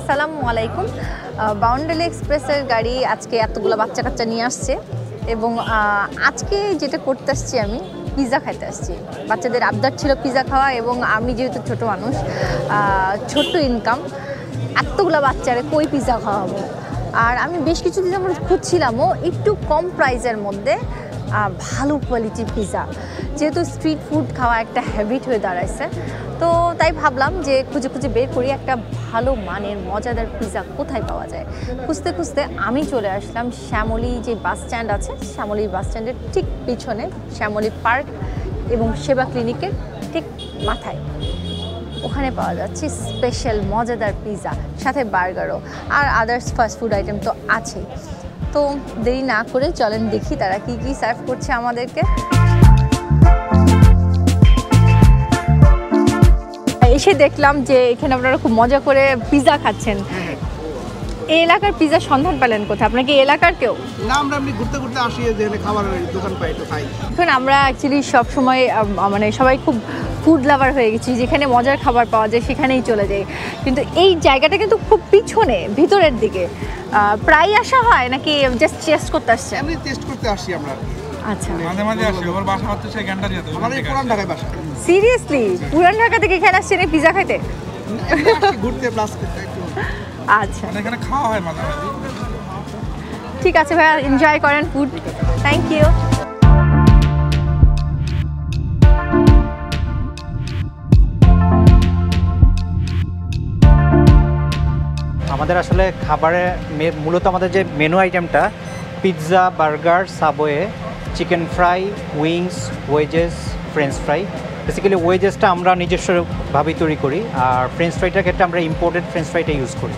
আসসালামু আলাইকুম। বাউন্ডুলে এক্সপ্রেসের গাড়ি আজকে এতগুলো বাচ্চা কাচ্চা নিয়ে আসছে এবং আজকে যেটা করতে আসছি আমি পিৎজা খাইতে আসছি। বাচ্চাদের আবদার ছিল পিৎজা খাওয়া এবং আমি যেহেতু ছোট মানুষ, ছোট্ট ইনকাম, এতগুলো বাচ্চারে কই পিৎজা খাওয়াবো। আর আমি বেশ কিছুদিন আমরা খুঁজছিলামও একটু কম প্রাইসের মধ্যে ভালো কোয়ালিটির পিৎজা, যেহেতু স্ট্রিট ফুড খাওয়া একটা হ্যাবিট হয়ে দাঁড়াইছে, তো তাই ভাবলাম যে খুঁজে খুঁজে বের করি একটা ভালো মানের মজাদার পিৎজা কোথায় পাওয়া যায়। খুঁজতে খুঁজতে আমি চলে আসলাম শ্যামলী যে বাস স্ট্যান্ড আছে, শ্যামলী বাস স্ট্যান্ডের ঠিক পিছনে শ্যামলী পার্ক এবং সেবা ক্লিনিকের ঠিক মাথায় ওখানে পাওয়া যাচ্ছে স্পেশাল মজাদার পিৎজা, সাথে বার্গারও আর আদার্স ফাস্টফুড আইটেম তো আছেই। তো দেরি না করে চলেন দেখি তারা কি কি সার্ভ করছে আমাদেরকে। এসে দেখলাম যে এখানে আপনারা খুব মজা করে পিৎজা খাচ্ছেন। এই এলাকার পিৎজার সন্ধান পেলেন কোথায়? আপনার কি এলাকার কেউ? না, আমরা এমনি ঘুরতে ঘুরতে আসি, যেখানে খাবারের দোকান পাই একটু খাই। এখন আমরা অ্যাকচুয়ালি সবসময় মানে সবাই খুব ফুড লাভার হয়ে গেছি, যেখানে মজার খাবার পাওয়া যায় সেখানেই চলে যাই, কিন্তু এই জায়গাটা কিন্তু খুব পিছনে ভিতরের দিকে। প্রায় আসা হয় নাকি জাস্ট টেস্ট করতে আসছে? এমনি টেস্ট করতে আসি আমরা। আচ্ছা, মাঝে মাঝে আসি। ওর বাসা হচ্ছে সেই গ্যান্ডারিয়াতে। আমাদের পুরান ঢাকায় বাসা। সিরিয়াসলি? পুরান ঢাকা থেকে এখানে আসছেন এই পিৎজা খাইতে? ঘুরতে প্লাস করতে একটু। আচ্ছা, এখানে খাওয়া হয় মাঝে মাঝে। ঠিক আছে ভাইয়া, এনজয় করেন ফুড। Thank you. আমাদের আসলে খাবারে মূলত আমাদের যে মেনু আইটেমটা pizza, burger, Subway, chicken fry, wings, wedges, French fry. Basically ওয়েজেসটা আমরা নিজস্বভাবেই তৈরি করি, আর ফ্রেঞ্চ ফ্রাইটার ক্ষেত্রে আমরা ইম্পোর্টেড ফ্রেঞ্চ ফ্রাইটা ইউজ করি।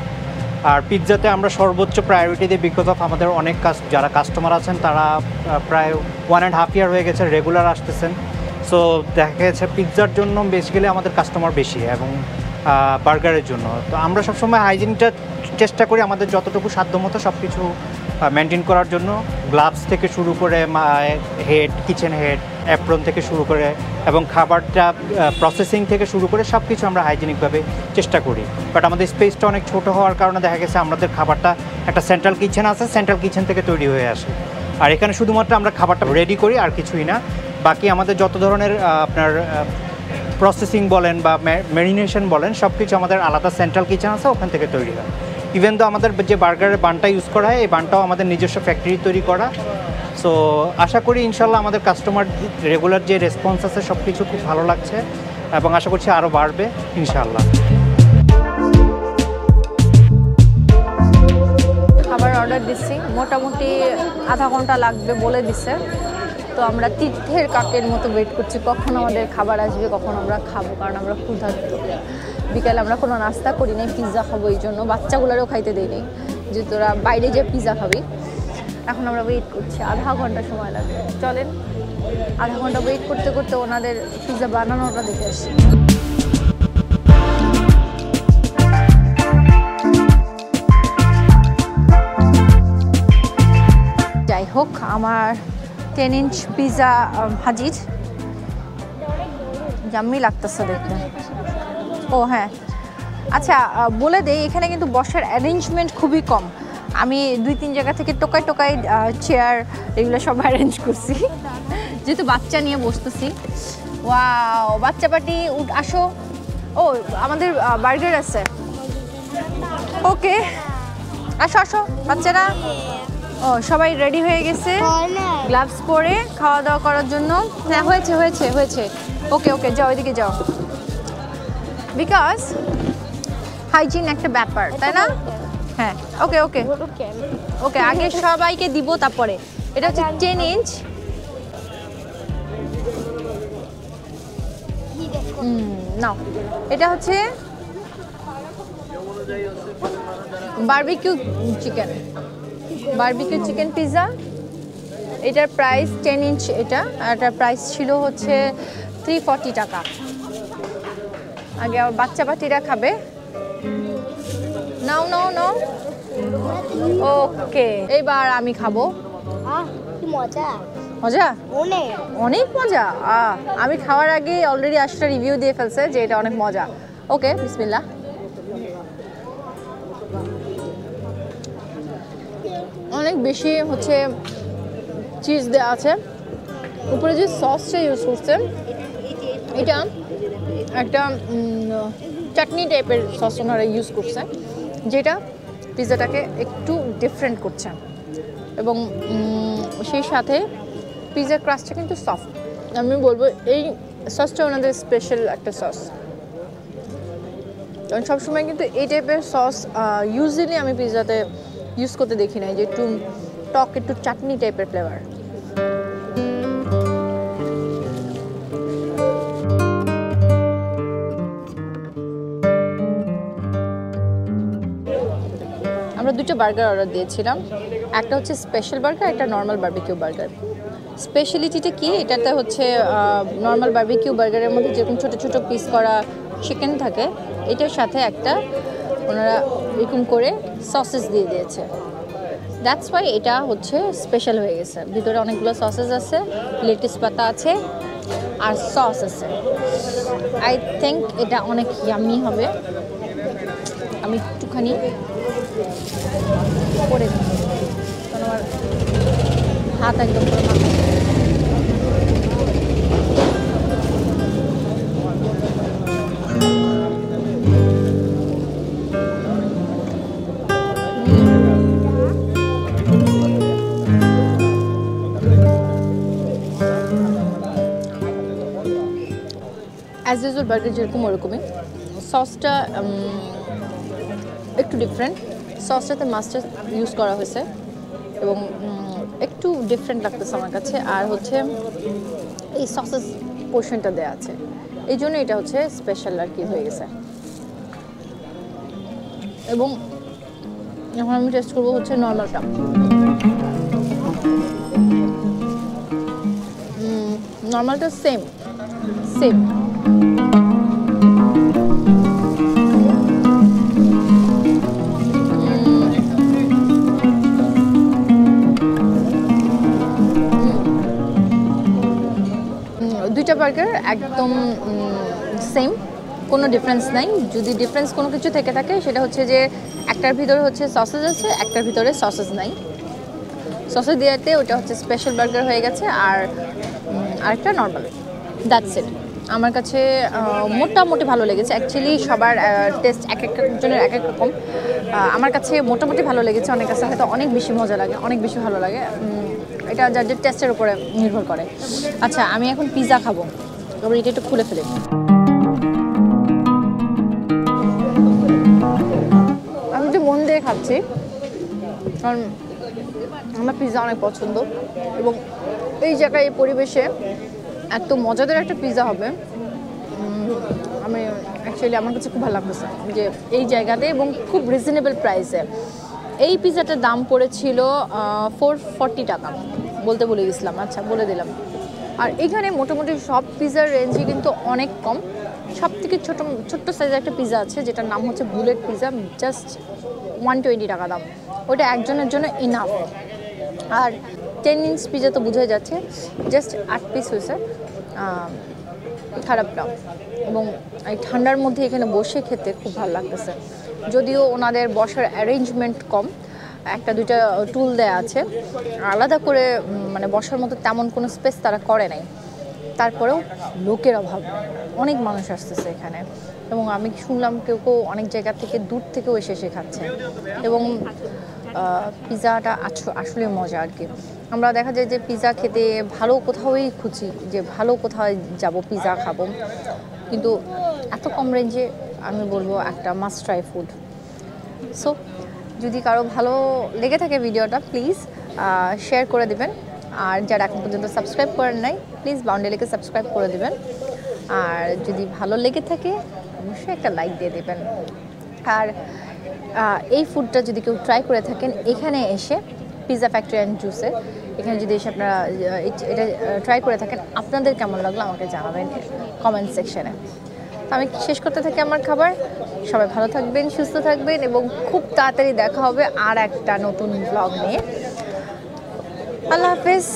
আর পিৎজাতে আমরা সর্বোচ্চ প্রায়োরিটি দিই, বিকজ অফ আমাদের অনেক যারা কাস্টমার আছেন তারা প্রায় 1.5 ইয়ার হয়ে গেছে রেগুলার আসতেছেন। সো দেখা গেছে পিৎজার জন্য বেসিক্যালি আমাদের কাস্টমার বেশি এবং বার্গারের জন্য। তো আমরা সবসময় হাইজিনটা চেষ্টা করি আমাদের যতটুকু সাধ্যমতো সব কিছু মেনটেন করার জন্য। গ্লাভস থেকে শুরু করে হেড, কিচেন হেড, অ্যাপ্রন থেকে শুরু করে এবং খাবারটা প্রসেসিং থেকে শুরু করে সব কিছু আমরা হাইজিনিকভাবে চেষ্টা করি। বাট আমাদের স্পেসটা অনেক ছোট হওয়ার কারণে দেখা গেছে আমাদের খাবারটা একটা সেন্ট্রাল কিচেন আছে, সেন্ট্রাল কিচেন থেকে তৈরি হয়ে আসে। আর এখানে শুধুমাত্র আমরা খাবারটা রেডি করি আর কিছুই না। বাকি আমাদের যত ধরনের আপনার প্রসেসিং বলেন বা ম্যারিনেশন বলেন সব কিছু আমাদের আলাদা সেন্ট্রাল কিচেন আছে, ওখান থেকে তৈরি হয়। ইভেন তো আমাদের যে বার্গারের বানটা ইউজ করা হয় এই বানটাও আমাদের নিজস্ব ফ্যাক্টরি তৈরি করা। সো আশা করি ইনশাল্লাহ আমাদের কাস্টমার রেগুলার যে রেসপন্স আছে সব কিছু খুব ভালো লাগছে এবং আশা করছি আরও বাড়বে ইনশাল্লাহ। খাবার অর্ডার দিচ্ছি, মোটামুটি আধা ঘন্টা লাগবে বলে দিচ্ছে। তো আমরা তীর্থের কাকের মতো ওয়েট করছি কখন আমাদের খাবার আসবে, কখন আমরা খাবো, কারণ আমরা ক্ষুধার্ত। বিকালে আমরা কোনো নাস্তা করি নাই, পিৎজা খাবো, এই জন্য বাচ্চাগুলোরও খাইতে দিই নেই যে তোরা বাইরে যে পিৎজা খাবি। এখন আমরা ওয়েট করছি, আধা ঘন্টা সময় লাগবে। চলেন আধা ঘন্টা ওয়েট করতে করতে ওনাদের পিৎজা বানানোটা দেখে আসি। যাই হোক, আমার 10 ইঞ্চ পিৎজা হাজির। জাম্মি লাগতেছে দেখতে। ও হ্যাঁ, আচ্ছা বলে দেই, এখানে কিন্তু বসার অ্যারেঞ্জমেন্ট খুবই কম। আমি 2-3 জায়গা থেকে টোকাই টোকাই চেয়ার এগুলো সব অ্যারেঞ্জ করছি, যেহেতু বাচ্চা নিয়ে বসতেছি। ওয়াও, বাচ্চা পার্টি আসো। ও আমাদের বার্গার আছে, ওকে আসো আসো বাচ্চারা। ও সবাই রেডি হয়ে গেছে গ্লাভস পরে খাওয়া দাওয়া করার জন্য। হ্যাঁ হয়েছে হয়েছে হয়েছে, ওকে ওকে যাও, ওইদিকে যাও, বিকজ হাইজিন একটা ব্যাপার, তাই না? হ্যাঁ ওকে ওকে ওকে, আগে সবাইকে দিব তারপরে। এটা হচ্ছে 10 ইঞ্চ নাও এটা হচ্ছে বারবিকিউ চিকেন পিৎজা। এটার প্রাইস 10 ইঞ্চ, এটার প্রাইস ছিল হচ্ছে 340 টাকা। আগে আর বাচ্চা পাটিরা খাবে। নাও নাও নাও। ওকে, এবার আমি খাবো। কি মজা, মজা অনেক অনেক মজা। আমি খাওয়ার আগে অলরেডি 8টা রিভিউ দিয়ে ফেলছে যে এটা অনেক মজা। ওকে, বিসমিল্লাহ। অনেক বেশি হচ্ছে চিজ দেওয়া আছে, উপরে যে সসটা ইউজ করছে এটা একটা চাটনি টাইপের সস ওনারা ইউজ করছে, যেটা পিৎজাটাকে একটু ডিফারেন্ট করছে। এবং সেই সাথে পিৎজা ক্রাস্টটা কিন্তু সফট। আমি বলবো এই সসটা ওনাদের স্পেশাল একটা সস। কারণ সবসময় কিন্তু এই টাইপের সস ইউজুয়ালি আমি পিৎজাতে ইউজ করতে দেখি না, যে একটু টক, একটু চাটনি টাইপের ফ্লেভার। আমরা দুটো বার্গার অর্ডার দিয়েছিলাম, একটা হচ্ছে স্পেশাল বার্গার, একটা নর্মাল বারবিকিউ বার্গার। স্পেশালিটিটা কি, এটাতে হচ্ছে নর্মাল বারবিকিউ বার্গারের মধ্যে যেরকম ছোটো ছোটো পিস করা চিকেন থাকে, এটার সাথে একটা ওনারা এরকম করে সসেস দিয়ে দিয়েছে। দ্যাটস ওয়াই এটা হচ্ছে স্পেশাল হয়ে গেছে। ভিতরে অনেকগুলো সসেস আছে, লেটিস পাতা আছে আর সস আছে। আই থিঙ্ক এটা অনেক ইয়াম্মি হবে। আমি একটুখানি করে দিই, কারণ আমার হাত একদম করে মাথা। অ্যাজ ইউজুয়াল বার্গার যেরকম ওরকমই, সসটা একটু ডিফারেন্ট। সসটাতে মাস্টার্ড ইউজ করা হয়েছে এবং একটু ডিফারেন্ট লাগতেছে আমার কাছে। আর হচ্ছে এই সসেস পোর্শনটা দেওয়া আছে, এই জন্য এটা হচ্ছে স্পেশাল আর কি হয়ে গেছে। এবং এখন আমি টেস্ট করবো হচ্ছে নর্মালটা। নর্মালটা সেম। দুইটা বার্গার একদম সেম, কোনো ডিফারেন্স নাই। যদি ডিফারেন্স কোনো কিছু থেকে থাকে সেটা হচ্ছে যে একটার ভিতরে হচ্ছে সসেজ আছে, একটার ভিতরে সসেজ নাই। সসেজ দেওয়াতে ওটা হচ্ছে স্পেশাল বার্গার হয়ে গেছে, আর আরেকটা নর্মাল। That's it. আমার কাছে মোটামুটি ভালো লেগেছে। অ্যাকচুয়ালি সবার টেস্ট এক একজনের এক এক রকম। আমার কাছে মোটামুটি ভালো লেগেছে, অনেক কাছে হয়তো অনেক বেশি মজা লাগে, অনেক বেশি ভালো লাগে। এটা যার যে টেস্টের উপরে নির্ভর করে। আচ্ছা, আমি এখন পিৎজা খাবো, তবে এটা একটু খুলে ফেলি। আমি যে মন দিয়ে খাচ্ছি, কারণ আমার পিৎজা অনেক পছন্দ এবং এই জায়গায় এই পরিবেশে এত মজাদার একটা পিৎজা হবে আমি অ্যাকচুয়ালি আমার কাছে খুব ভালো লাগতেছে যে এই জায়গাতে, এবং খুব রিজনেবল প্রাইসে। এই পিৎজাটার দাম পড়েছিল 440 টাকা, বলতে ভুলে গেছিলাম। আচ্ছা, বলে দিলাম। আর এখানে মোটামুটি সব পিৎজার রেঞ্জই কিন্তু অনেক কম। সব থেকে ছোট্ট সাইজের একটা পিৎজা আছে যেটার নাম হচ্ছে বুলেট পিৎজা, জাস্ট 120 টাকা দাম। ওটা একজনের জন্য ইনাফ। আর 10 ইঞ্চ পিৎজা তো বোঝাই যাচ্ছে, জাস্ট 8 পিস হয়েছে, খারাপ না। এবং এই ঠান্ডার মধ্যে এখানে বসে খেতে খুব ভালো লাগতেছে। যদিও ওনাদের বসার অ্যারেঞ্জমেন্ট কম, একটা দুইটা টুল দেয়া আছে, আলাদা করে মানে বসার মতো তেমন কোনো স্পেস তারা করে নাই। তারপরেও লোকের অভাব, অনেক মানুষ আসতেছে এখানে। এবং আমি শুনলাম কেউ অনেক জায়গা থেকে, দূর থেকেও এসে খাচ্ছে। এবং পিৎজাটা আসলে মজা আর কি। আমরা দেখা যায় যে পিৎজা খেতে ভালো কোথাওই খুঁজি, যে ভালো কোথাও যাব পিৎজা খাবো, কিন্তু এত কম রেঞ্জে আমি বলবো একটা মাস্ট ট্রাই ফুড। সো যদি কারো ভালো লেগে থাকে ভিডিওটা, প্লিজ শেয়ার করে দিবেন। আর যারা এখন পর্যন্ত সাবস্ক্রাইব করেন নাই, প্লিজ বাউন্ডুলেকে সাবস্ক্রাইব করে দিবেন। আর যদি ভালো লেগে থাকে অবশ্যই একটা লাইক দিয়ে দেবেন। আর এই ফুডটা যদি কেউ ট্রাই করে থাকেন এখানে এসে পিৎজা ফ্যাক্টরি অ্যান্ড জুসে এখানে যদি এসে আপনারা এটা ট্রাই করে থাকেন আপনাদের কেমন লাগলো আমাকে জানাবেন কমেন্ট সেকশনে। তো আমি শেষ করতে থাকি আমার খাবার। সবাই ভালো থাকবেন, সুস্থ থাকবেন এবং খুব তাড়াতাড়ি দেখা হবে আর একটা নতুন ব্লগ নিয়ে। আল্লাহ হাফেজ।